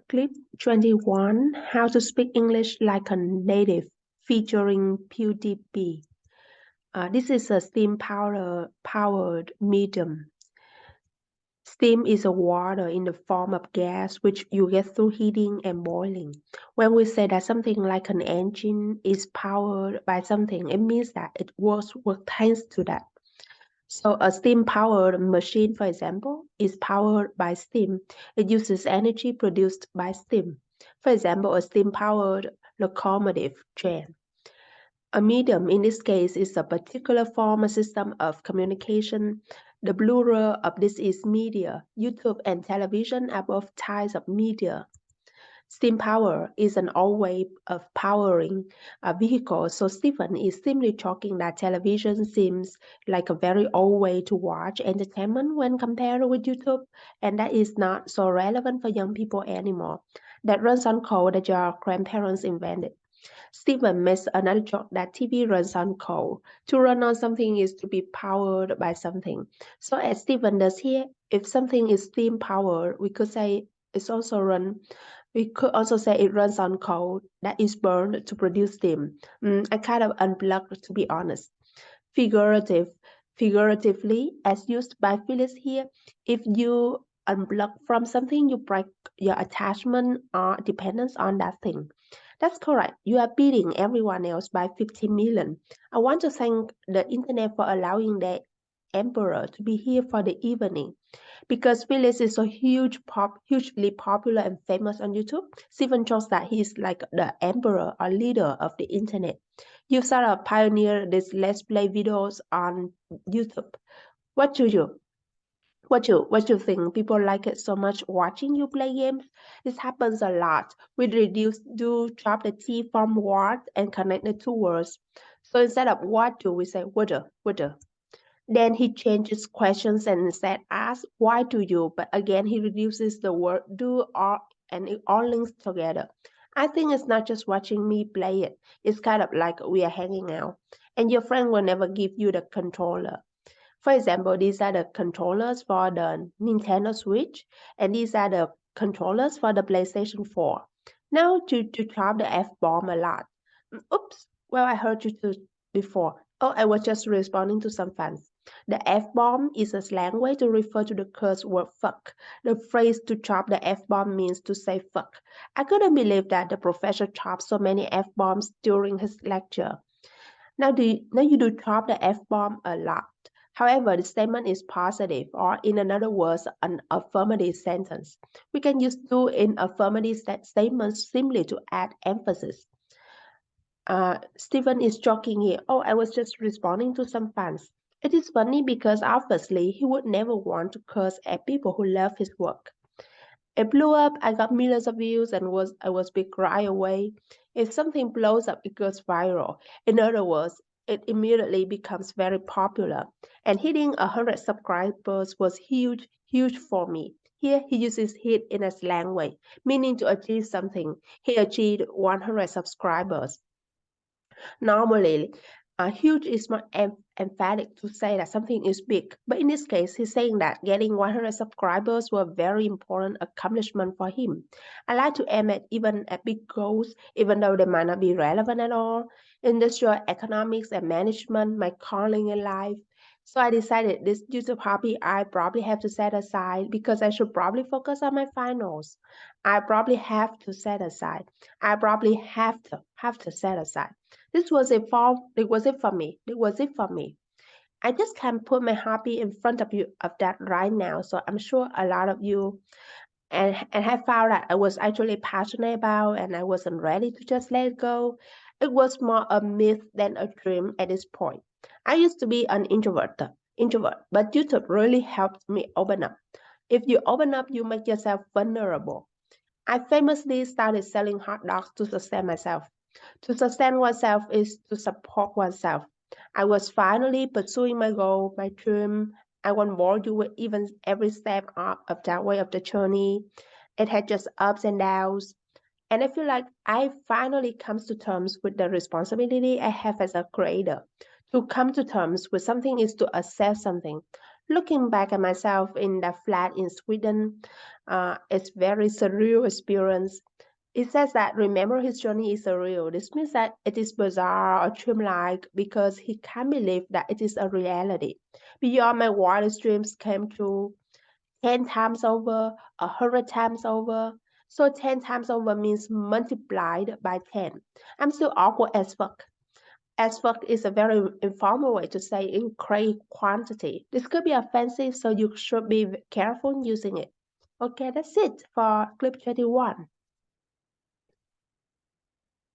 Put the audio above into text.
Clip 21, How to Speak English Like a Native, featuring PewDiePie. This is a steam-powered medium. Steam is a water in the form of gas which you get through heating and boiling. When we say that something like an engine is powered by something, it means that it works thanks to that. So a steam-powered machine, for example, is powered by steam. It uses energy produced by steam. For example, a steam-powered locomotive train. A medium in this case is a particular form or system of communication. The plural of this is media. YouTube and television are both types of media. Steam power is an old way of powering a vehicle, so Stephen is simply talking that television seems like a very old way to watch entertainment when compared with YouTube, and that is not so relevant for young people anymore. That runs on code that your grandparents invented. Stephen makes another joke that TV runs on coal. To run on something is to be powered by something. So as Stephen does here, if something is steam powered, we could say it's also run. We could also say it runs on coal that is burned to produce steam. I kind of unplugged, to be honest. Figuratively, as used by Phyllis here, if you unplug from something, you break your attachment or dependence on that thing. That's correct. You are beating everyone else by 50 million. I want to thank the internet for allowing the emperor to be here for the evening. Because Phyllis is so hugely popular and famous on YouTube, Stephen jokes that he's like the emperor or leader of the internet. You sort of pioneered these let's play videos on YouTube. What do you what you think? People like it so much watching you play games? This happens a lot. We do drop the T from what and connect the two words. So instead of what do we say woulda. Then he changes questions and instead asks why do you? But again he reduces the word do or and it all links together. I think it's not just watching me play it. It's kind of like we are hanging out. And your friend will never give you the controller. For example, these are the controllers for the Nintendo Switch, and these are the controllers for the PlayStation 4. Now to drop the F-bomb a lot. Oops, well, I heard you too before. Oh, I was just responding to some fans. The F-bomb is a slang way to refer to the curse word fuck. The phrase to drop the F-bomb means to say fuck. I couldn't believe that the professor dropped so many F-bombs during his lecture. Now you do drop the F-bomb a lot. However, the statement is positive, or in another words, an affirmative sentence. We can use do in affirmative statements simply to add emphasis. Stephen is joking here. Oh, I was just responding to some fans. It is funny because obviously he would never want to curse at people who love his work. It blew up, I got millions of views and I was big right away. If something blows up, it goes viral. In other words, it immediately becomes very popular. And hitting 100 subscribers was huge for me. Here he uses hit in a slang way, meaning to achieve something. He achieved 100 subscribers. Normally, huge is more emphatic to say that something is big, but in this case, he's saying that getting 100 subscribers was a very important accomplishment for him. I like to aim at big goals, even though they might not be relevant at all. Industrial economics and management, my calling in life. So I decided this YouTube hobby I probably have to set aside because I should probably focus on my finals. I probably have to set aside. I probably have to set aside. This was it for me. It was it for me. I just can't put my hobby in front of you of that right now. So I'm sure a lot of you and have found that I was actually passionate about and I wasn't ready to just let it go. It was more a myth than a dream at this point. I used to be an introvert, but YouTube really helped me open up. If you open up, you make yourself vulnerable. I famously started selling hot dogs to sustain myself. To sustain oneself is to support oneself. I was finally pursuing my goal, my dream. I won't bore you with even every step of that way of the journey. It had just ups and downs. And I feel like I finally come to terms with the responsibility I have as a creator. To come to terms with something is to accept something. Looking back at myself in the flat in Sweden, it's very surreal experience. It says that remember his journey is surreal. This means that it is bizarre or dreamlike because he can't believe that it is a reality. Beyond my wildest dreams came true 10 times over, 100 times over. So 10 times over means multiplied by 10. I'm still awkward as fuck. As fuck is a very informal way to say in great quantity. This could be offensive, so you should be careful using it. Okay, that's it for clip 21.